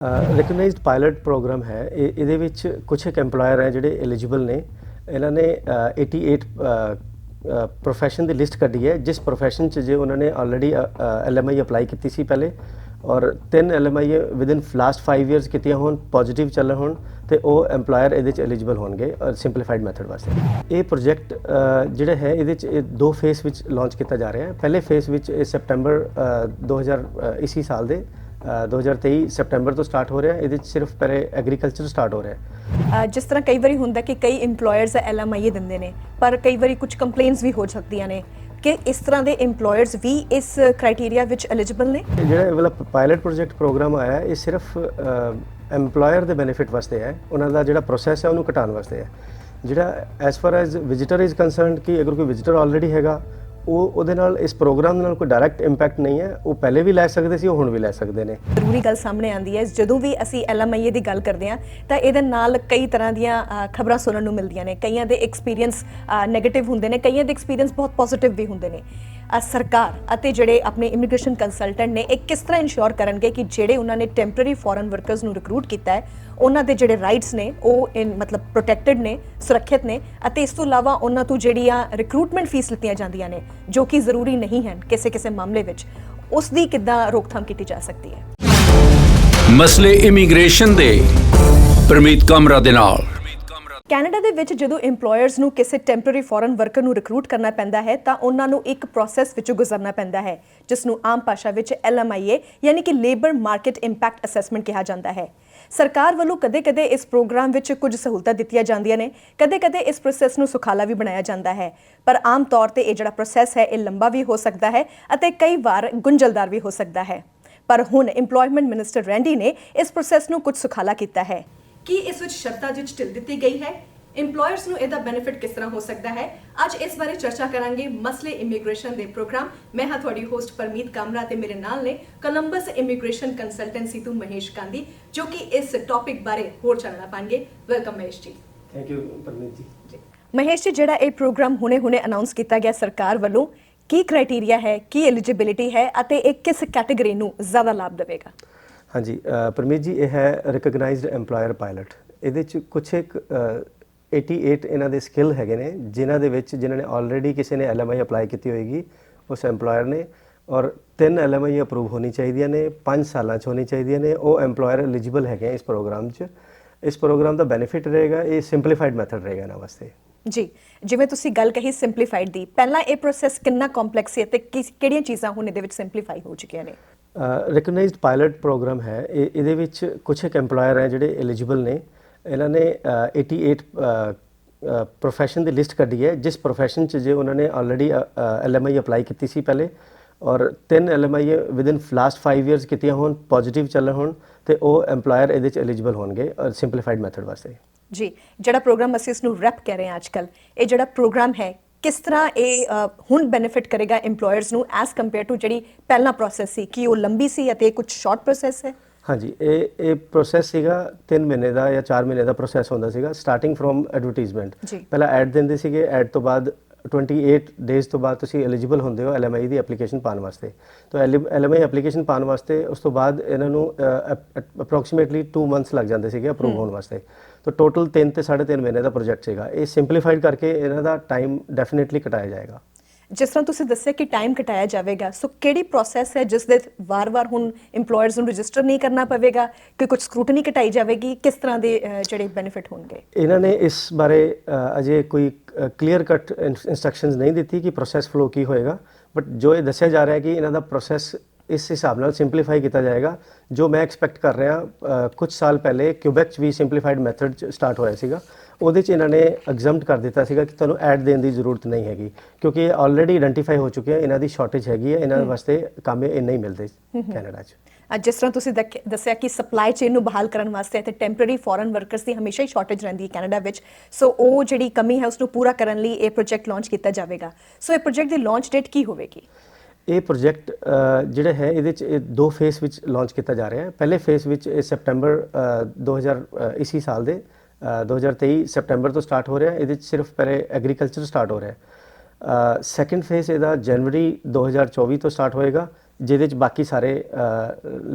Recognised pilot programme ਹੈ ਇਹਦੇ ਵਿੱਚ ਕੁਝ ਇੱਕ EMPLOYER ਹੈ ਜਿਹੜੇ ਐਲੀਜੀਬਲ ਨੇ। ਇਹਨਾਂ ਨੇ 88 प्रोफैशन की लिस्ट कड्डी है जिस प्रोफैशन च जे उन्होंने ऑलरेडी LMI अप्लाई की सी पहले और 3 LMI विदिन लास्ट 5 ईयर्स कीतियां होण पॉजिटिव चल होण तो वह एम्पलॉयर ये एलिजिबल होणगे और सिंपलीफाइड मैथड वास्ते। ये प्रोजैक्ट जिहड़ा है ये 2 फेस विच लॉन्च किया जा रहा है। पहले फेस विच सितंबर 2000 इसी साल दे 2023 सितंबर तो स्टार्ट हो रहा है। ये सिर्फ पहले एग्रीकल्चर स्टार्ट हो रहा है। जिस तरह कई बार होंदा कि कई इंप्लॉयर्स LMI दिंदे ने पर कई बार कुछ कंप्लेंट्स भी हो सकदियां ने कि इस तरह के इंप्लॉयर्स भी इस क्राइटेरिया विच एलिजिबल ने। जिहड़ा वाला पायलट प्रोजैक्ट प्रोग्राम आया है ये सिर्फ एम्पलॉयर के बेनीफिट वास्ते है, उन्हों का जो प्रोसैस है उन्होंने घटाने वास्ते है। जिहड़ा as far as visitor is concerned कि अगर कोई विजिटर ऑलरेडी हैगा ਉਹਦੇ ਨਾਲ ਇਸ ਪ੍ਰੋਗਰਾਮ ਨਾਲ ਕੋਈ ਡਾਇਰੈਕਟ ਇੰਪੈਕਟ ਨਹੀਂ ਹੈ। ਉਹ ਪਹਿਲੇ ਵੀ ਲੈ ਸਕਦੇ ਸੀ, ਉਹ ਹੁਣ ਵੀ ਲੈ ਸਕਦੇ ਨੇ। ਜ਼ਰੂਰੀ ਗੱਲ ਸਾਹਮਣੇ ਆਉਂਦੀ ਹੈ ਜਦੋਂ ਵੀ ਅਸੀਂ LMI ਦੀ ਗੱਲ ਕਰਦੇ ਹਾਂ ਤਾਂ ਇਹਦੇ ਨਾਲ ਕਈ ਤਰ੍ਹਾਂ ਦੀਆਂ ਖਬਰਾਂ ਸੁਣਨ ਨੂੰ ਮਿਲਦੀਆਂ ਨੇ। ਕਈਆਂ ਦੇ ਐਕਸਪੀਰੀਅੰਸ ਨੈਗੇਟਿਵ ਹੁੰਦੇ ਨੇ, ਕਈਆਂ ਦੇ ਐਕਸਪੀਰੀਅੰਸ ਬਹੁਤ ਪੋਜ਼ਿਟਿਵ ਵੀ ਹੁੰਦੇ ਨੇ। ਸਰਕਾਰ ਅਤੇ ਜਿਹੜੇ ਆਪਣੇ ਇਮੀਗ੍ਰੇਸ਼ਨ ਕੰਸਲਟੈਂਟ ਨੇ ਇਹ ਕਿਸ ਤਰ੍ਹਾਂ ਇਨਸ਼ੋਰ ਕਰਨਗੇ ਕਿ ਜਿਹੜੇ ਉਹਨਾਂ ਨੇ ਟੈਂਪਰੇਰੀ ਫੋਰਨ ਵਰਕਰਸ ਨੂੰ ਰਿਕਰੂਟ ਕੀਤਾ ਹੈ ਉਹਨਾਂ ਦੇ ਜਿਹੜੇ ਰਾਈਟਸ ਨੇ ਉਹ ਮਤਲਬ ਪ੍ਰੋਟੈਕਟਡ ਨੇ, ਸੁਰੱਖਿਅਤ ਨੇ ਅਤੇ ਇਸ ਤੋਂ ਇਲਾਵਾ ਉਹਨਾਂ ਤੋਂ ਜਿਹੜੀਆਂ ਰਿਕਰੂਟਮੈਂਟ ਫੀਸ ਲਿੱਤੀਆਂ ਜਾਂਦੀਆਂ ਨੇ ਜੋ ਕਿ ਜ਼ਰੂਰੀ ਨਹੀਂ ਹਨ ਕਿਸੇ ਕਿਸੇ ਮਾਮਲੇ ਵਿੱਚ, ਉਸ ਦੀ ਕਿੱਦਾਂ ਰੋਕਥਾਮ ਕੀਤੀ ਜਾ ਸਕਦੀ ਹੈ। ਮਸਲੇ ਇਮੀਗ੍ਰੇਸ਼ਨ ਦੇ ਪਰਮੀਤ ਕਾਮਰਾ ਦੇ ਨਾਲ। ਕੈਨੇਡਾ ਦੇ ਵਿੱਚ ਜਦੋਂ ਇੰਪਲੋਇਰਸ ਨੂੰ ਕਿਸੇ ਟੈਂਪਰੇਰੀ ਫੋਰਨ ਵਰਕਰ ਨੂੰ ਰਿਕਰੂਟ ਕਰਨਾ ਪੈਂਦਾ ਹੈ ਤਾਂ ਉਹਨਾਂ ਨੂੰ ਇੱਕ ਪ੍ਰੋਸੈਸ ਵਿੱਚੋਂ ਗੁਜ਼ਰਨਾ ਪੈਂਦਾ ਹੈ ਜਿਸ ਨੂੰ ਆਮ ਭਾਸ਼ਾ ਵਿੱਚ LMIA ਯਾਨੀ ਕਿ ਲੇਬਰ ਮਾਰਕੀਟ ਇੰਪੈਕਟ ਅਸੈਸਮੈਂਟ ਕਿਹਾ ਜਾਂਦਾ ਹੈ। ਸਰਕਾਰ ਵੱਲੋਂ ਕਦੇ-ਕਦੇ ਇਸ ਪ੍ਰੋਗਰਾਮ ਵਿੱਚ ਕੁਝ ਸਹੂਲਤਾਂ ਦਿੱਤੀਆਂ ਜਾਂਦੀਆਂ ਨੇ, ਕਦੇ-ਕਦੇ ਇਸ ਪ੍ਰੋਸੈਸ ਨੂੰ ਸੁਖਾਲਾ ਵੀ ਬਣਾਇਆ ਜਾਂਦਾ ਹੈ, ਪਰ ਆਮ ਤੌਰ ਤੇ ਇਹ ਜਿਹੜਾ ਪ੍ਰੋਸੈਸ ਹੈ ਇਹ ਲੰਬਾ ਵੀ ਹੋ ਸਕਦਾ ਹੈ ਅਤੇ ਕਈ ਵਾਰ ਗੁੰਝਲਦਾਰ ਵੀ ਹੋ ਸਕਦਾ ਹੈ। ਪਰ ਹੁਣ ਇੰਪਲੋਇਮੈਂਟ ਮਿਨਿਸਟਰ ਰੈਂਡੀ ਨੇ ਇਸ ਪ੍ਰੋਸੈਸ ਨੂੰ ਕੁਝ ਸੁਖਾਲਾ ਕੀਤਾ ਹੈ। ਕੀ ਇਸ ਵਿੱਚ ਸ਼ਰਤਾਂ ਵਿੱਚ ਢਿੱਲ ਦਿੱਤੀ ਗਈ ਹੈ? ਇੰਪਲੋਇਰਸ ਨੂੰ ਇਹਦਾ ਬੈਨੀਫਿਟ ਕਿਸ ਤਰ੍ਹਾਂ ਹੋ ਸਕਦਾ ਹੈ? ਅੱਜ ਇਸ ਬਾਰੇ ਚਰਚਾ ਕਰਾਂਗੇ ਮਸਲੇ ਇਮੀਗ੍ਰੇਸ਼ਨ ਦੇ ਪ੍ਰੋਗਰਾਮ। ਮੈਂ ਹਾਂ ਤੁਹਾਡੀ ਹੋਸਟ ਪਰਮੀਤ ਕਾਮਰਾ ਤੇ ਮੇਰੇ ਨਾਲ ਨੇ ਕੋਲੰਬਸ ਇਮੀਗ੍ਰੇਸ਼ਨ ਕੰਸਲਟੈਂਸੀ ਤੋਂ ਮਹੇਸ਼ ਗਾਂਧੀ ਜੋ ਕਿ ਇਸ ਟੌਪਿਕ ਬਾਰੇ ਹੋਰ ਜਾਣਨਾ ਪਾਣਗੇ। ਵੈਲਕਮ ਮਹੇਸ਼ ਜੀ। ਥੈਂਕ ਯੂ ਪਰਮੀਤ ਜੀ। ਮਹੇਸ਼ ਜੀ, ਜਿਹੜਾ ਇਹ ਪ੍ਰੋਗਰਾਮ ਹੁਣੇ ਅਨਾਉਂਸ ਕੀਤਾ ਗਿਆ ਸਰਕਾਰ ਵੱਲੋਂ, ਕੀ ਕ੍ਰਾਈਟੇਰੀਆ ਹੈ, ਕੀ ਐਲੀਜੀਬਿਲਿਟੀ ਹੈ ਅਤੇ ਇਹ ਕਿਸ ਕੈਟਾਗਰੀ ਨੂੰ ਜ਼ਿਆਦਾ ਲਾਭ ਦੇਵੇਗਾ? ਹਾਂਜੀ ਪਰਮੀਤ ਜੀ, ਇਹ ਹੈ ਰਿਕਗਨਾਈਜ਼ਡ EMPLOYER ਪਾਇਲਟ। ਇਹਦੇ 'ਚ ਕੁਛ ਇੱਕ 88 ਇਹਨਾਂ ਦੇ ਸਕਿੱਲ ਹੈਗੇ ਨੇ ਜਿਨ੍ਹਾਂ ਨੇ ਆਲਰੇਡੀ ਕਿਸੇ ਨੇ LMI ਅਪਲਾਈ ਕੀਤੀ ਹੋਏਗੀ ਉਸ EMPLOYER ਨੇ, ਔਰ 3 LMI ਅਪਰੂਵ ਹੋਣੀ ਚਾਹੀਦੀਆਂ ਨੇ, 5 ਸਾਲਾਂ 'ਚ ਹੋਣੀ ਚਾਹੀਦੀਆਂ ਨੇ। ਉਹ EMPLOYER ਐਲੀਜੀਬਲ ਹੈਗੇ ਇਸ ਪ੍ਰੋਗਰਾਮ 'ਚ। ਇਸ ਪ੍ਰੋਗਰਾਮ ਦਾ ਬੈਨੀਫਿਟ ਰਹੇਗਾ, ਇਹ ਸਿੰਪਲੀਫਾਈਡ ਮੈਥਡ ਰਹੇਗਾ ਇਹਨਾਂ ਵਾਸਤੇ। ਜੀ, ਜਿਵੇਂ ਤੁਸੀਂ ਗੱਲ ਕਹੀ ਸਿੰਪਲੀਫਾਈਡ ਦੀ, ਪਹਿਲਾਂ ਇਹ ਪ੍ਰੋਸੈਸ ਕਿੰਨਾ ਕੰਪਲੈਕਸ ਸੀ ਅਤੇ ਕਿਹੜੀਆਂ ਚੀਜ਼ਾਂ ਹੁਣ ਇਹਦੇ ਵਿੱਚ ਸਿੰਪਲੀਫਾਈ ਹੋ ਚੁੱਕੀਆਂ ਨੇ? ਰਿਕਗਨਾਈਜ਼ਡ ਪਾਇਲਟ ਪ੍ਰੋਗਰਾਮ ਹੈ ਇਹਦੇ ਵਿੱਚ ਕੁਛ ਇੱਕ EMPLOYER ਹੈ ਜਿਹੜੇ ਐਲੀਜੀਬਲ ਨੇ। ਇਹਨਾਂ ਨੇ 88 प्रोफैशन की लिस्ट कड्डी है जिस प्रोफैशन च जे उन्होंने ऑलरेडी LMI अप्लाई की सी पहले और 3 LMI विदिन लास्ट 5 ईयर्स कीतियां होण पॉजिटिव चल होण तो वह एम्पलॉयर ये एलिजिबल होणगे और सिंपलीफाइड मैथड वास्ते। जी, जिहड़ा प्रोग्राम असीं इसनूं रैप कह रहे हैं आजकल, ये जिहड़ा प्रोग्राम है किस तरह ये हुण बेनीफिट करेगा इंप्लॉयर्स नूं एज कंपेयर टू जिहड़ी पहला प्रोसैस सी? कि वो लंबी सी अते कुछ शॉर्ट प्रोसैस है? हाँ जी, ये प्रोसैस सीगा 3 महीने का या 4 महीने का प्रोसैस होंदा सीगा स्टार्टिंग फ्रॉम एडवर्टीजमेंट। पहला ऐड देंदे सीगे, ऐड तो बाद 28 डेज़ तो बाद तुसीं एलिजिबल होंदे हो LMI की एप्लीकेशन पाने वास्ते। तो LMI एप्लीकेशन पाने वास्ते उस तो बाद इन्हां नूं अप्रोक्सीमेटली 2 मंथ्स लग जाते सीगे अप्रूव होने वास्ते। तो टोटल 3 ते 3.5 महीने का प्रोजैक्ट सीगा। ये सिंपलीफाइड करके इन्हां दा टाइम डेफिनेटली घटाया जाएगा। जिस तरह तुसीं दस्सिया कि टाइम घटाया जाएगा, सो किहड़ी प्रोसैस है जिस दे वार-वार हुण इंप्लॉयर्स नूं रजिस्टर नहीं करना पवेगा कि कुछ स्क्रूटनी घटाई जाएगी? किस तरह के जिहड़े बेनीफिट होणगे? इन्होंने इस बारे अजे कोई क्लीयर कट इंस्ट्रक्शंस नहीं दी कि प्रोसैस फ्लो की होएगा, बट जो ये दस्सिया जा रहा है कि इन्हां दा प्रोसैस इस हिसाब नाल सिंपलीफाई किया जाएगा। जो मैं एक्सपैक्ट कर रहा कुछ साल पहले क्यूबैक भी सिंपलीफाइड मैथड स्टार्ट होया सीगा, ਉਹਦੇ 'ਚ ਇਹਨਾਂ ਨੇ ਐਗਜ਼ੈਂਪਟ ਕਰ ਦਿੱਤਾ ਸੀਗਾ ਕਿ ਤੁਹਾਨੂੰ ਐਡ ਦੇਣ ਦੀ ਜ਼ਰੂਰਤ ਨਹੀਂ ਹੈਗੀ ਕਿਉਂਕਿ ਇਹ ਆਲਰੇਡੀ ਆਇਡੈਂਟੀਫਾਈ ਹੋ ਚੁੱਕੇ ਆ, ਇਹਨਾਂ ਦੀ ਸ਼ਾਰਟੇਜ ਹੈਗੀ ਹੈ, ਇਹਨਾਂ ਵਾਸਤੇ ਕੰਮ ਇੰਨੇ ਹੀ ਮਿਲਦੇ ਕੈਨੇਡਾ 'ਚ। ਜਿਸ ਤਰ੍ਹਾਂ ਤੁਸੀਂ ਦੱਸਿਆ ਕਿ ਸਪਲਾਈ ਚੇਨ ਨੂੰ ਬਹਾਲ ਕਰਨ ਵਾਸਤੇ ਇੱਥੇ ਟੈਂਪਰੇਰੀ ਫੋਰਨ ਵਰਕਰਸ ਦੀ ਹਮੇਸ਼ਾ ਹੀ ਸ਼ਾਰਟੇਜ ਰਹਿੰਦੀ ਹੈ ਕੈਨੇਡਾ ਵਿੱਚ, ਸੋ ਉਹ ਜਿਹੜੀ ਕਮੀ ਹੈ ਉਸ ਨੂੰ ਪੂਰਾ ਕਰਨ ਲਈ ਇਹ ਪ੍ਰੋਜੈਕਟ ਲਾਂਚ ਕੀਤਾ ਜਾਵੇਗਾ। ਸੋ ਇਹ ਪ੍ਰੋਜੈਕਟ ਦੀ ਲਾਂਚ ਡੇਟ ਕੀ ਹੋਵੇਗੀ? ਇਹ ਪ੍ਰੋਜੈਕਟ ਜਿਹੜਾ ਹੈ ਇਹਦੇ 'ਚ 2 ਫੇਸ ਵਿੱਚ ਲਾਂਚ ਕੀਤਾ ਜਾ ਰਿਹਾ ਹੈ। ਪਹਿਲੇ ਫੇਸ ਵਿੱਚ ਸਿਤੰਬਰ 2000 इसी साल ਦੇ 2023 सितंबर तो स्टार्ट हो रहा है। ये सिर्फ पहले एग्रीकल्चर स्टार्ट हो रहा है। सैकेंड फेस ਇਹਦਾ जनवरी 2024 तो स्टार्ट होएगा ਜਿਹਦੇ ਚ ਬਾਕੀ ਸਾਰੇ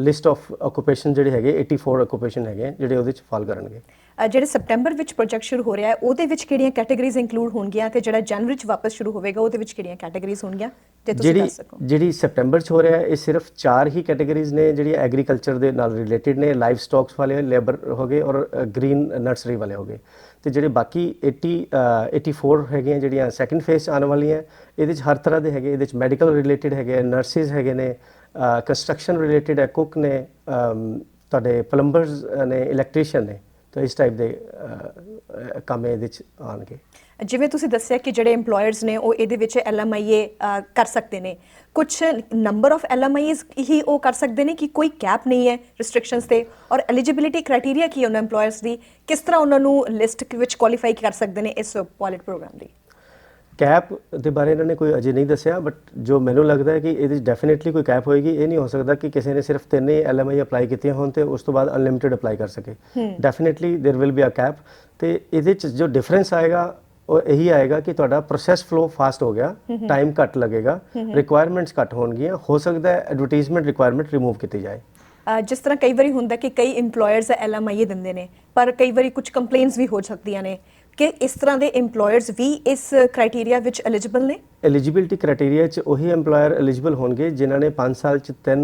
ਲਿਸਟ ਆਫ ਆਕੂਪੇਸ਼ਨ ਜਿਹੜੇ ਹੈਗੇ 84 ਆਕੂਪੇਸ਼ਨ ਹੈਗੇ ਜਿਹੜੇ ਉਹਦੇ ਚ ਫਾਲ ਕਰਨਗੇ। ਜਿਹੜੇ ਸਪਟੈਂਬਰ ਵਿੱਚ ਪ੍ਰੋਜੈਕਟ ਸ਼ੁਰੂ ਹੋ ਰਿਹਾ ਹੈ ਉਹਦੇ ਵਿੱਚ ਕਿਹੜੀਆਂ ਕੈਟਾਗਰੀਜ਼ ਇੰਕਲੂਡ ਹੋਣਗੀਆਂ ਤੇ ਜਿਹੜਾ ਜਨਵਰੀ 'ਚ ਵਾਪਸ ਸ਼ੁਰੂ ਹੋਵੇਗਾ ਉਹਦੇ ਵਿੱਚ ਕਿਹੜੀਆਂ ਕੈਟਾਗਰੀਜ਼ ਹੋਣਗੀਆਂ ਜੇ ਤੁਸੀਂ ਦੱਸ ਸਕੋ। ਜਿਹੜੀ ਸਪਟੈਂਬਰ 'ਚ ਹੋ ਰਿਹਾ ਹੈ ਇਹ ਸਿਰਫ 4 ਹੀ ਕੈਟਾਗਰੀਜ਼ ਨੇ ਜਿਹੜੀਆਂ ਐਗਰੀਕਲਚਰ ਦੇ ਨਾਲ ਰਿਲੇਟਡ ਨੇ, ਲਾਈਵ ਸਟਾਕਸ ਵਾਲੇ ਲੇਬਰ ਹੋ ਗਏ ਔਰ ਗ੍ਰੀਨ ਨਰਸਰੀ ਵਾਲੇ ਹੋ ਗਏ। ਤੇ ਜਿਹੜੇ ਬਾਕੀ 84 ਹੈਗੀਆਂ ਜਿਹੜੀਆਂ ਸੈਕੰਡ ਫੇਜ਼ 'ਚ ਆਉਣ ਵਾਲੀਆਂ ਇਹਦੇ 'ਚ ਹਰ ਤਰ੍ਹਾਂ ਦੇ ਹੈਗੇ। ਇਹਦੇ 'ਚ ਮੈਡੀਕਲ ਰਿਲੇਟਡ ਹੈਗੇ, ਨਰਸਿਸ ਹੈਗੇ ਨੇ, ਕੰਸਟਰਕਸ਼ਨ ਰਿਲੇਟਡ ਹੈ, ਕੁੱਕ ਨੇ, ਤੁਹਾਡੇ ਪਲੰਬਰਸ ਨੇ, ਇਲੈਕਟ੍ਰੀਸ਼ੀਅਨ ਨੇ। ਤਾਂ ਇਸ ਟਾਈਪ ਦੇ ਕੰਮ ਇਹਦੇ 'ਚ ਆਉਣਗੇ। ਜਿਵੇਂ ਤੁਸੀਂ ਦੱਸਿਆ ਕਿ ਜਿਹੜੇ EMPLOYERS ਨੇ ਉਹ ਇਹਦੇ ਵਿੱਚ LMIA ਕਰ ਸਕਦੇ ਨੇ, ਕੁਝ ਨੰਬਰ ਆਫ LMIAs ਹੀ ਉਹ ਕਰ ਸਕਦੇ ਨੇ ਕਿ ਕੋਈ ਕੈਪ ਨਹੀਂ ਹੈ ਰਿਸਟ੍ਰਿਕਸ਼ਨਸ ਤੇ? ਔਰ ਐਲੀਜੀਬਿਲਿਟੀ ਕ੍ਰਾਈਟੇਰੀਆ ਕੀ ਹੈ ਉਹਨਾਂ EMPLOYERS ਦੀ, ਕਿਸ ਤਰ੍ਹਾਂ ਉਹਨਾਂ ਨੂੰ ਲਿਸਟ ਵਿੱਚ ਕੁਆਲੀਫਾਈ ਕਰ ਸਕਦੇ ਨੇ ਇਸ ਪਾਇਲਟ ਪ੍ਰੋਗਰਾਮ ਦੀ? ਕੈਪ ਦੇ ਬਾਰੇ ਇਹਨਾਂ ਨੇ ਕੋਈ ਅਜੇ ਨਹੀਂ ਦੱਸਿਆ, ਬਟ ਜੋ ਮੈਨੂੰ ਲੱਗਦਾ ਹੈ ਕਿ ਇਹਦੇ 'ਚ ਡੈਫੀਨੇਟਲੀ ਕੋਈ ਕੈਪ ਹੋਏਗੀ। ਇਹ ਨਹੀਂ ਹੋ ਸਕਦਾ ਕਿ ਕਿਸੇ ਨੇ ਸਿਰਫ 3 ਹੀ LMI ਅਪਲਾਈ ਕੀਤੀਆਂ ਹੋਣ ਤੇ ਉਸ ਤੋਂ ਬਾਅਦ ਅਨਲਿਮਿਟਿਡ ਅਪਲਾਈ ਕਰ ਸਕੇ। Definitely there will be a cap. ਤੇ ਇਹਦੇ 'ਚ ਜੋ ਡਿਫਰੈਂਸ ਆਏਗਾ ਉਹ ਇਹੀ ਆਏਗਾ ਕਿ ਤੁਹਾਡਾ ਪ੍ਰੋਸੈਸ ਫਲੋ ਫਾਸਟ ਹੋ ਗਿਆ, ਟਾਈਮ ਘੱਟ ਲੱਗੇਗਾ, ਰਿਕੁਆਇਰਮੈਂਟਸ ਘੱਟ ਹੋਣਗੀਆਂ, ਹੋ ਸਕਦਾ ਹੈ ਐਡਵਰਟਾਈਜ਼ਮੈਂਟ ਰਿਕੁਆਇਰਮੈਂਟ ਰਿਮੂਵ ਕੀਤੀ ਜਾਏ। ਜਿਸ ਤਰ੍ਹਾਂ ਕਈ ਵਾਰੀ ਹੁੰਦਾ ਕਿ ਕਈ EMPLOYERS LMIA ਦਿੰਦੇ ਨੇ ਪਰ ਕਈ ਵਾਰੀ ਕੁਝ ਕੰਪਲੇਂਟਸ ਵੀ ਹੋ ਸਕਦੀਆਂ ਨੇ ਕਿ ਇਸ ਤਰ੍ਹਾਂ ਦੇ EMPLOYERS ਵੀ ਇਸ ਕ੍ਰਾਈਟੇਰੀਆ ਵਿੱਚ ਐਲੀਜੀਬਲ ਨੇ? ਐਲੀਜੀਬਿਲਿਟੀ ਕ੍ਰਾਈਟੇਰੀਆ 'ਚ ਉਹੀ EMPLOYER ਐਲੀਜੀਬਲ ਹੋਣਗੇ ਜਿਨ੍ਹਾਂ ਨੇ 5 ਸਾਲ 'ਚ 3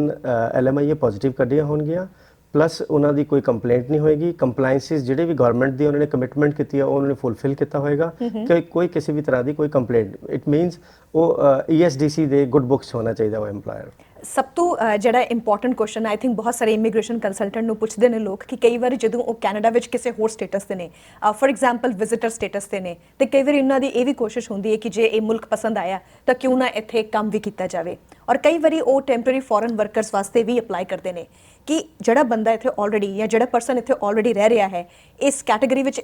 LMIA ਪੋਜ਼ਿਟਿਵ ਕੱਢੀਆਂ ਹੋਣਗੀਆਂ, ਪਲੱਸ ਉਹਨਾਂ ਦੀ ਕੋਈ ਕੰਪਲੇਂਟ ਨਹੀਂ ਹੋਏਗੀ। ਕੰਪਲਾਇੰਸਿਸ ਜਿਹੜੇ ਵੀ ਗਵਰਨਮੈਂਟ ਦੀ ਉਹਨਾਂ ਨੇ ਕਮਿਟਮੈਂਟ ਕੀਤੀ ਹੈ ਉਹ ਉਹਨਾਂ ਨੇ ਫੁੱਲਫਿਲ ਕੀਤਾ ਹੋਏਗਾ ਕਿ ਕੋਈ ਕਿਸੇ ਵੀ ਤਰ੍ਹਾਂ ਦੀ ਕੋਈ ਕੰਪਲੇਂਟ। ਇਟ ਮੀਨਸ ਉਹ ESDC ਦੇ ਗੁੱਡ ਬੁੱਕਸ ਹੋਣਾ ਚਾਹੀਦਾ ਉਹ EMPLOYER। ਸਭ ਤੋਂ ਜਿਹੜਾ ਇੰਪੋਰਟੈਂਟ ਕੁਐਸਚਨ ਆਈ ਥਿੰਕ ਬਹੁਤ ਸਾਰੇ ਇਮੀਗ੍ਰੇਸ਼ਨ ਕੰਸਲਟੈਂਟ ਨੂੰ ਪੁੱਛਦੇ ਨੇ ਲੋਕ ਕਿ ਕਈ ਵਾਰੀ ਜਦੋਂ ਉਹ ਕੈਨੇਡਾ ਵਿੱਚ ਕਿਸੇ ਹੋਰ ਸਟੇਟਸ ਤੇ ਨੇ, ਫॉर ਐਗਜ਼ਾਮਪਲ ਵਿਜ਼ਿਟਰ ਸਟੇਟਸ ਤੇ ਨੇ, ਤੇ ਕਈ ਵਾਰੀ ਉਹਨਾਂ ਦੀ ਇਹ ਵੀ ਕੋਸ਼ਿਸ਼ ਹੁੰਦੀ ਹੈ ਕਿ ਜੇ ਇਹ ਮੁਲਕ ਪਸੰਦ ਆਇਆ ਤਾਂ ਕਿਉਂ ਨਾ ਇੱਥੇ ਕੰਮ ਵੀ ਕੀਤਾ ਜਾਵੇ। ਔਰ ਕਈ ਵਾਰੀ ਉਹ ਟੈਂਪਰੇਰੀ ਫੋਰਨ ਵਰਕਰਸ ਵਾਸਤੇ ਵੀ ਅਪਲਾਈ ਕਰਦੇ ਨੇ ਕਿ ਜਿਹੜਾ ਬੰਦਾ ਇੱਥੇ ਆਲਰੇਡੀ ਜਾਂ ਜਿਹੜਾ ਪਰਸਨ ਇੱਥੇ ਆਲਰੇਡੀ ਰਹਿ ਰਿਹਾ ਹੈ ਇਸ ਕੈਟਾਗਰੀ ਵਿੱਚ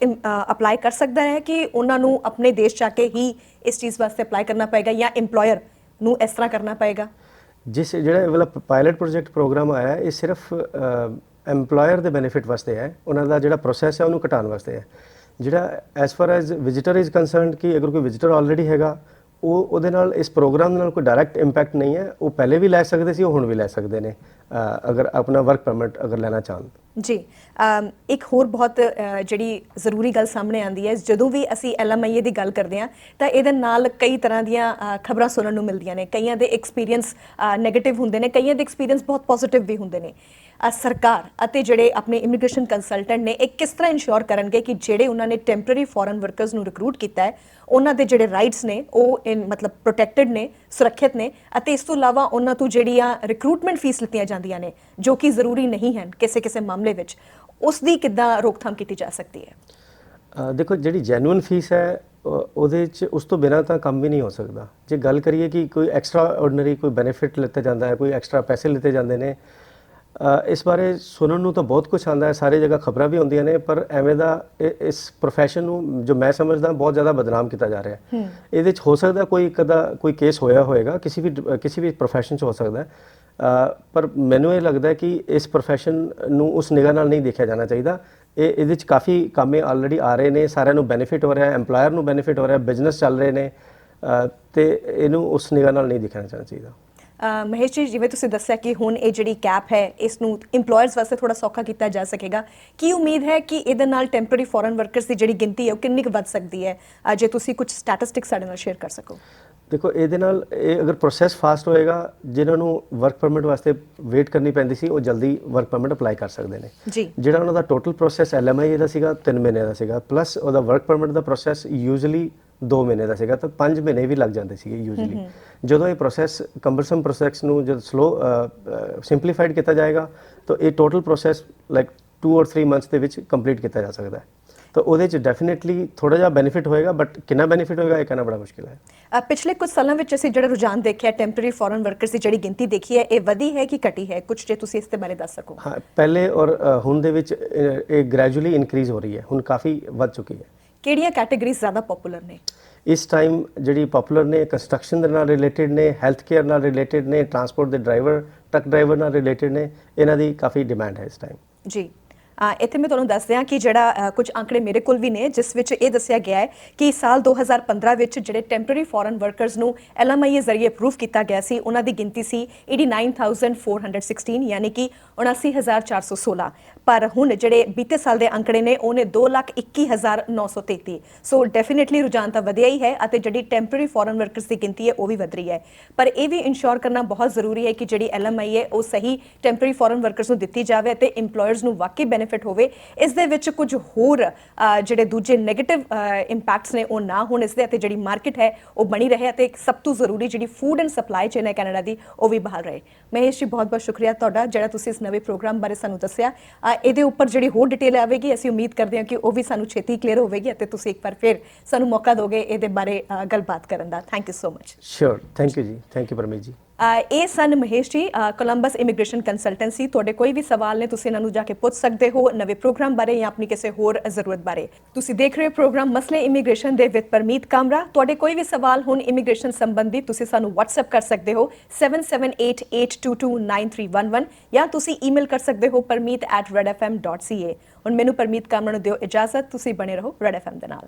ਅਪਲਾਈ ਕਰ ਸਕਦਾ ਹੈ ਕਿ ਉਹਨਾਂ ਨੂੰ ਆਪਣੇ ਦੇਸ਼ ਜਾ ਕੇ ਹੀ ਇਸ ਚੀਜ਼ ਵਾਸਤੇ ਅਪਲਾਈ ਕਰਨਾ ਪਏਗਾ ਜਾਂ EMPLOYER ਨੂੰ ਇਸ ਤਰ੍ਹਾਂ ਕਰਨਾ ਪਏਗਾ? ਜਿਹੜਾ ਇਹ ਵਾਲਾ ਪਾਇਲਟ ਪ੍ਰੋਜੈਕਟ ਪ੍ਰੋਗਰਾਮ ਆਇਆ ਇਹ ਸਿਰਫ EMPLOYER ਦੇ ਬੈਨੀਫਿਟ ਵਾਸਤੇ ਹੈ, ਉਹਨਾਂ ਦਾ ਜਿਹੜਾ ਪ੍ਰੋਸੈਸ ਹੈ ਉਹਨੂੰ ਘਟਾਉਣ ਵਾਸਤੇ ਹੈ। ਜਿਹੜਾ as for as visitor is concerned ਕਿ ਅਗਰ ਕੋਈ ਵਿਜ਼ਿਟਰ ਆਲਰੇਡੀ ਹੈਗਾ ਉਹਦੇ ਨਾਲ ਇਸ ਪ੍ਰੋਗਰਾਮ ਦੇ ਨਾਲ ਕੋਈ ਡਾਇਰੈਕਟ ਇੰਪੈਕਟ ਨਹੀਂ ਹੈ। ਉਹ ਪਹਿਲੇ ਵੀ ਲੈ ਸਕਦੇ ਸੀ, ਉਹ ਹੁਣ ਵੀ ਲੈ ਸਕਦੇ ਨੇ ਅਗਰ ਆਪਣਾ ਵਰਕ ਪਰਮਿਟ ਅਗਰ ਲੈਣਾ ਚਾਹਣ। ਜੀ ਇੱਕ ਹੋਰ ਬਹੁਤ ਜਿਹੜੀ ਜ਼ਰੂਰੀ ਗੱਲ ਸਾਹਮਣੇ ਆਉਂਦੀ ਹੈ ਜਦੋਂ ਵੀ ਅਸੀਂ LMIA ਦੀ ਗੱਲ ਕਰਦੇ ਹਾਂ ਤਾਂ ਇਹਦੇ ਨਾਲ ਕਈ ਤਰ੍ਹਾਂ ਦੀਆਂ ਖਬਰਾਂ ਸੁਣਨ ਨੂੰ ਮਿਲਦੀਆਂ ਨੇ। ਕਈਆਂ ਦੇ ਐਕਸਪੀਰੀਅੰਸ ਨੈਗੇਟਿਵ ਹੁੰਦੇ ਨੇ, ਕਈਆਂ ਦੇ ਐਕਸਪੀਰੀਅੰਸ ਬਹੁਤ ਪੋਜ਼ਿਟਿਵ ਵੀ ਹੁੰਦੇ ਨੇ। ਸਰਕਾਰ ਅਤੇ ਜਿਹੜੇ ਆਪਣੇ ਇਮੀਗ੍ਰੇਸ਼ਨ ਕੰਸਲਟੈਂਟ ਨੇ ਇਹ ਕਿਸ ਤਰ੍ਹਾਂ ਇਨਸ਼ੋਰ ਕਰਨਗੇ ਕਿ ਜਿਹੜੇ ਉਹਨਾਂ ਨੇ ਟੈਂਪਰੇਰੀ ਫੋਰਨ ਵਰਕਰਸ ਨੂੰ ਰਿਕਰੂਟ ਕੀਤਾ ਹੈ ਉਹਨਾਂ ਦੇ ਜਿਹੜੇ ਰਾਈਟਸ ਨੇ ਉਹ ਮਤਲਬ ਪ੍ਰੋਟੈਕਟਡ ਨੇ, ਸੁਰੱਖਿਅਤ ਨੇ, ਅਤੇ ਇਸ ਤੋਂ ਇਲਾਵਾ ਉਹਨਾਂ ਤੋਂ ਜਿਹੜੀਆਂ ਰਿਕਰੂਟਮੈਂਟ ਫੀਸ ਲਿੱਤੀਆਂ ਜਾਂਦੀਆਂ ਨੇ ਜੋ ਕਿ ਜ਼ਰੂਰੀ ਨਹੀਂ ਹਨ ਕਿਸੇ ਕਿਸੇ ਮਾਮਲੇ ਵਿੱਚ, ਉਸ ਦੀ ਕਿੱਦਾਂ ਰੋਕਥਾਮ ਕੀਤੀ ਜਾ ਸਕਦੀ ਹੈ? ਦੇਖੋ ਜਿਹੜੀ ਜੈਨੂਇਨ ਫੀਸ ਹੈ ਉਹਦੇ 'ਚ ਉਸ ਤੋਂ ਬਿਨਾਂ ਤਾਂ ਕੰਮ ਵੀ ਨਹੀਂ ਹੋ ਸਕਦਾ। ਜੇ ਗੱਲ ਕਰੀਏ ਕਿ ਕੋਈ ਐਕਸਟਰਾ ਆਰਡੀਨਰੀ ਕੋਈ ਬੈਨੀਫਿਟ ਲਿੱਤਾ ਜਾਂਦਾ ਹੈ, ਕੋਈ ਐਕਸਟਰਾ ਪੈਸੇ ਲਿੱਤੇ ਜਾਂਦੇ ਨੇ, ਇਸ ਬਾਰੇ ਸੁਣਨ ਨੂੰ ਤਾਂ ਬਹੁਤ ਕੁਝ ਆਉਂਦਾ ਹੈ, ਸਾਰੀ ਜਗ੍ਹਾ ਖਬਰਾਂ ਵੀ ਹੁੰਦੀਆਂ ਨੇ, ਪਰ ਐਵੇਂ ਦਾ ਇਸ ਪ੍ਰੋਫੈਸ਼ਨ ਨੂੰ ਜੋ ਮੈਂ ਸਮਝਦਾ ਬਹੁਤ ਜ਼ਿਆਦਾ ਬਦਨਾਮ ਕੀਤਾ ਜਾ ਰਿਹਾ ਹੈ। ਇਹਦੇ 'ਚ ਹੋ ਸਕਦਾ ਕੋਈ ਕਦਾ ਕੋਈ ਕੇਸ ਹੋਇਆ ਹੋਏਗਾ, ਕਿਸੇ ਵੀ ਪ੍ਰੋਫੈਸ਼ਨ 'ਚ ਹੋ ਸਕਦਾ ਹੈ, ਪਰ ਮੈਨੂੰ ਇਹ ਲੱਗਦਾ ਹੈ ਕਿ ਇਸ ਪ੍ਰੋਫੈਸ਼ਨ ਨੂੰ ਉਸ ਨਿਗਾਹ ਨਾਲ ਨਹੀਂ ਦੇਖਿਆ ਜਾਣਾ ਚਾਹੀਦਾ। ਇਹਦੇ 'ਚ ਕਾਫੀ ਕਾਮੇ ਆਲਰੇਡੀ ਆ ਰਹੇ ਨੇ, ਸਾਰਿਆਂ ਨੂੰ ਬੈਨੀਫਿਟ ਹੋ ਰਿਹਾ, EMPLOYER ਨੂੰ ਬੈਨੀਫਿਟ ਹੋ ਰਿਹਾ, ਬਿਜ਼ਨਸ ਚੱਲ ਰਹੇ ਨੇ, ਤੇ ਇਹਨੂੰ ਉਸ ਨਿਗਾਹ ਨਾਲ ਨਹੀਂ ਦੇਖਣਾ ਚਾਹੀਦਾ। ਮਹੇਸ਼ ਜੀ, ਜਿਵੇਂ ਤੁਸੀਂ ਦੱਸਿਆ ਕਿ ਹੁਣ ਇਹ ਜਿਹੜੀ ਕੈਪ ਹੈ ਇਸ ਨੂੰ EMPLOYERS ਵਾਸਤੇ ਥੋੜਾ ਸੌਖਾ ਕੀਤਾ ਜਾ ਸਕੇਗਾ, ਕੀ ਉਮੀਦ ਹੈ ਕਿ ਇਹਦੇ ਨਾਲ ਟੈਂਪਰੇਰੀ ਫੋਰਨ ਵਰਕਰਸ ਦੀ ਜਿਹੜੀ ਗਿਣਤੀ ਹੈ ਉਹ ਕਿੰਨੀ ਕੁ ਵੱਧ ਸਕਦੀ ਹੈ? ਜੇ ਤੁਸੀਂ ਕੁਝ ਸਟੈਟਿਸਟਿਕਸ ਸਾਡੇ ਨਾਲ ਸ਼ੇਅਰ ਕਰ ਸਕੋ। ਦੇਖੋ ਇਹਦੇ ਨਾਲ ਇਹ ਅਗਰ ਪ੍ਰੋਸੈਸ ਫਾਸਟ ਹੋਏਗਾ, ਜਿਨ੍ਹਾਂ ਨੂੰ ਵਰਕ ਪਰਮਿਟ ਵਾਸਤੇ ਵੇਟ ਕਰਨੀ ਪੈਂਦੀ ਸੀ ਉਹ ਜਲਦੀ ਵਰਕ ਪਰਮਿਟ ਅਪਲਾਈ ਕਰ ਸਕਦੇ ਨੇ ਜੀ। ਜਿਹੜਾ ਉਹਨਾਂ ਦਾ ਟੋਟਲ ਪ੍ਰੋਸੈਸ LMIA ਦਾ ਸੀਗਾ 3 ਮਹੀਨੇ ਦਾ ਸੀਗਾ, ਪਲੱਸ ਉਹਦਾ ਵਰਕ ਪਰਮਿਟ ਦਾ ਪ੍ਰੋਸੈਸ ਯੂਜੂਅਲੀ 2 ਮਹੀਨੇ ਦਾ ਸੀਗਾ, ਤਾਂ 5 ਮਹੀਨੇ ਵੀ ਲੱਗ ਜਾਂਦੇ ਸੀਗੇ ਯੂਜੂਅਲੀ। ਜਦੋਂ ਇਹ ਪ੍ਰੋਸੈਸ ਕੰਬਰਸਮ ਪ੍ਰੋਸੈਸ ਨੂੰ ਜਦ ਸਲੋ ਸਿੰਪਲੀਫਾਈਡ ਕੀਤਾ ਜਾਏਗਾ ਤਾਂ ਇਹ ਟੋਟਲ ਪ੍ਰੋਸੈਸ ਲਾਈਕ 2 ਔਰ 3 ਮੰਥਸ ਦੇ ਵਿੱਚ ਕੰਪਲੀਟ ਕੀਤਾ ਜਾ ਸਕਦਾ ਹੈ। ਤਾਂ ਉਹਦੇ 'ਚ ਡੈਫੀਨੇਟਲੀ ਥੋੜਾ ਜਿਹਾ ਬੈਨੀਫਿਟ ਹੋਏਗਾ, ਬਟ ਕਿੰਨਾ ਬੈਨੀਫਿਟ ਹੋਏਗਾ ਇਹ ਕਹਿਣਾ ਬੜਾ ਮੁਸ਼ਕਿਲ ਹੈ। ਪਿਛਲੇ ਕੁਝ ਸਾਲਾਂ ਵਿੱਚ ਅਸੀਂ ਜਿਹੜਾ ਰੁਝਾਨ ਦੇਖਿਆ ਟੈਂਪਰੇਰੀ ਫੋਰਨ ਵਰਕਰਸ ਦੀ ਜਿਹੜੀ ਗਿਣਤੀ ਦੇਖੀ ਹੈ ਇਹ ਵਧੀ ਹੈ ਕਿ ਘਟੀ ਹੈ? ਕੁਝ ਜੇ ਤੁਸੀਂ ਇਸ ਦੇ ਬਾਰੇ ਦੱਸ ਸਕੋ। ਹਾਂ, ਪਹਿਲੇ ਔਰ ਹੁਣ ਦੇ ਵਿੱਚ ਇਹ ਗ੍ਰੈਜੂਅਲੀ ਇਨਕਰੀਜ਼ ਹੋ ਰਹੀ ਹੈ, ਹੁਣ ਕਾਫੀ ਵੱਧ ਚੁੱਕੀ ਹੈ। ਕਿਹੜੀਆਂ ਕੈਟਾਗਰੀਜ਼ ਜ਼ਿਆਦਾ ਪਪੂਲਰ ਨੇ ਇਸ ਟਾਈਮ? ਜਿਹੜੀ ਪਪੂਲਰ ਨੇ ਕੰਸਟਰਕਸ਼ਨ ਦੇ ਨਾਲ ਰਿਲੇਟਡ ਨੇ, ਹੈਲਥ ਕੇਅਰ ਨਾਲ ਰਿਲੇਟਡ ਨੇ, ਟਰਾਂਸਪੋਰਟ ਦੇ ਡਰਾਈਵਰ, ਟਰੱਕ ਡਰਾਈਵਰ ਨਾਲ ਰਿਲੇਟਡ ਨੇ, ਇਹਨਾਂ ਦੀ ਕਾਫੀ ਡਿਮਾਂਡ ਹੈ ਇਸ ਟਾਈਮ। ਜੀ। ਇੱਥੇ ਮੈਂ ਤੁਹਾਨੂੰ ਦੱਸ ਦਿਆਂ ਕਿ ਜਿਹੜਾ ਕੁਝ ਅੰਕੜੇ ਮੇਰੇ ਕੋਲ ਵੀ ਨੇ, ਜਿਸ ਵਿੱਚ ਇਹ ਦੱਸਿਆ ਗਿਆ ਹੈ ਕਿ ਸਾਲ 2015 ਵਿੱਚ ਜਿਹੜੇ ਟੈਂਪਰੇਰੀ ਫੋਰਨ ਵਰਕਰਸ ਨੂੰ LMIA ਜ਼ਰੀਏ ਅਪਰੂਵ ਕੀਤਾ ਗਿਆ ਸੀ, ਉਹਨਾਂ ਦੀ ਗਿਣਤੀ ਸੀ 89,416, ਯਾਨੀ ਕਿ 79,416। ਪਰ ਹੁਣ ਜਿਹੜੇ ਬੀਤੇ ਸਾਲ ਦੇ ਅੰਕੜੇ ਨੇ ਉਹਨੇ 2,21,933। ਸੋ ਡੈਫੀਨੇਟਲੀ ਰੁਝਾਨ ਤਾਂ ਵਧਿਆ ਹੀ ਹੈ ਅਤੇ ਜਿਹੜੀ ਟੈਂਪਰੇਰੀ ਫੋਰਨ ਵਰਕਰਸ ਦੀ ਗਿਣਤੀ ਹੈ ਉਹ ਵੀ ਵਧ ਰਹੀ ਹੈ। ਪਰ ਇਹ ਵੀ ਇਨਸ਼ੋਰ ਕਰਨਾ ਬਹੁਤ ਜ਼ਰੂਰੀ ਹੈ ਕਿ ਜਿਹੜੀ LMIA ਉਹ ਸਹੀ ਟੈਂਪਰੇਰੀ ਫੋਰਨ ਵਰਕਰਸ ਨੂੰ ਦਿੱਤੀ ਜਾਵੇ ਅਤੇ ਇੰਪਲੋਇਰਸ ਨੂੰ ਵਾਕਈ ਬੈਨੀਫਿਟ ਹੋਵੇ। ਇਸ ਦੇ ਵਿੱਚ ਕੁਝ ਹੋਰ ਜਿਹੜੇ ਦੂਜੇ ਨੈਗੇਟਿਵ ਇੰਪੈਕਟਸ ਨੇ ਉਹ ਨਾ ਹੋਣ ਇਸਦੇ, ਅਤੇ ਜਿਹੜੀ ਮਾਰਕੀਟ ਹੈ ਉਹ ਬਣੀ ਰਹੇ, ਅਤੇ ਸਭ ਤੋਂ ਜ਼ਰੂਰੀ ਜਿਹੜੀ ਫੂਡ ਐਂਡ ਸਪਲਾਈ ਚੇਨ ਹੈ ਕੈਨੇਡਾ ਦੀ ਉਹ ਵੀ ਬਹਾਲ ਰਹੇ। ਮਹੇਸ਼ ਜੀ, ਬਹੁਤ ਬਹੁਤ ਸ਼ੁਕਰੀਆ ਤੁਹਾਡਾ ਜਿਹੜਾ ਤੁਸੀਂ ਇਸ ਨਵੇਂ ਪ੍ਰੋਗਰਾਮ ਬਾਰੇ ਸਾਨੂੰ ਦੱਸਿਆ। ਇਹਦੇ ਉੱਪਰ ਜਿਹੜੀ ਹੋਰ ਡਿਟੇਲ ਆਵੇਗੀ ਅਸੀਂ ਉਮੀਦ ਕਰਦੇ ਹਾਂ ਕਿ ਉਹ ਵੀ ਸਾਨੂੰ ਛੇਤੀ ਕਲੀਅਰ ਹੋਵੇਗੀ ਅਤੇ ਤੁਸੀਂ ਇੱਕ ਵਾਰ ਫਿਰ ਸਾਨੂੰ ਮੌਕਾ ਦਿਓਗੇ ਇਹਦੇ ਬਾਰੇ ਗੱਲਬਾਤ ਕਰਨ ਦਾ। Thank you so much. Shor, thank you ji, thank you Parmeet ji. ਇਹ ਸਨ ਮਹੇਸ਼ ਜੀ, ਕੋਲੰਬਸ ਇਮੀਗ੍ਰੇਸ਼ਨ ਕੰਸਲਟੈਂਸੀ। ਤੁਹਾਡੇ ਕੋਈ ਵੀ ਸਵਾਲ ਨੇ ਤੁਸੀਂ ਇਹਨਾਂ ਨੂੰ ਜਾ ਕੇ ਪੁੱਛ ਸਕਦੇ ਹੋ ਨਵੇਂ ਪ੍ਰੋਗਰਾਮ ਬਾਰੇ ਜਾਂ ਆਪਣੀ ਕਿਸੇ ਹੋਰ ਜ਼ਰੂਰਤ ਬਾਰੇ। ਤੁਸੀਂ ਦੇਖ ਰਹੇ ਹੋ ਪ੍ਰੋਗਰਾਮ ਮਸਲੇ ਇਮੀਗ੍ਰੇਸ਼ਨ ਦੇ ਵਿਦ ਪਰਮੀਤ ਕਾਮਰਾ। ਤੁਹਾਡੇ ਕੋਈ ਵੀ ਸਵਾਲ ਹੁਣ ਇਮੀਗ੍ਰੇਸ਼ਨ ਸੰਬੰਧੀ ਤੁਸੀਂ ਸਾਨੂੰ WhatsApp ਕਰ ਸਕਦੇ ਹੋ 7788229311 ਜਾਂ ਤੁਸੀਂ ਈਮੇਲ ਕਰ ਸਕਦੇ ਹੋ permeet@redfm.ca। ਹੁਣ ਮੈਨੂੰ ਪਰਮੀਤ ਕਾਮਰਾ ਨੂੰ ਦਿਓ ਇਜਾਜ਼ਤ, ਤੁਸੀਂ ਬਣੇ ਰਹੋ ਰੈਡ FM ਦੇ ਨਾਲ।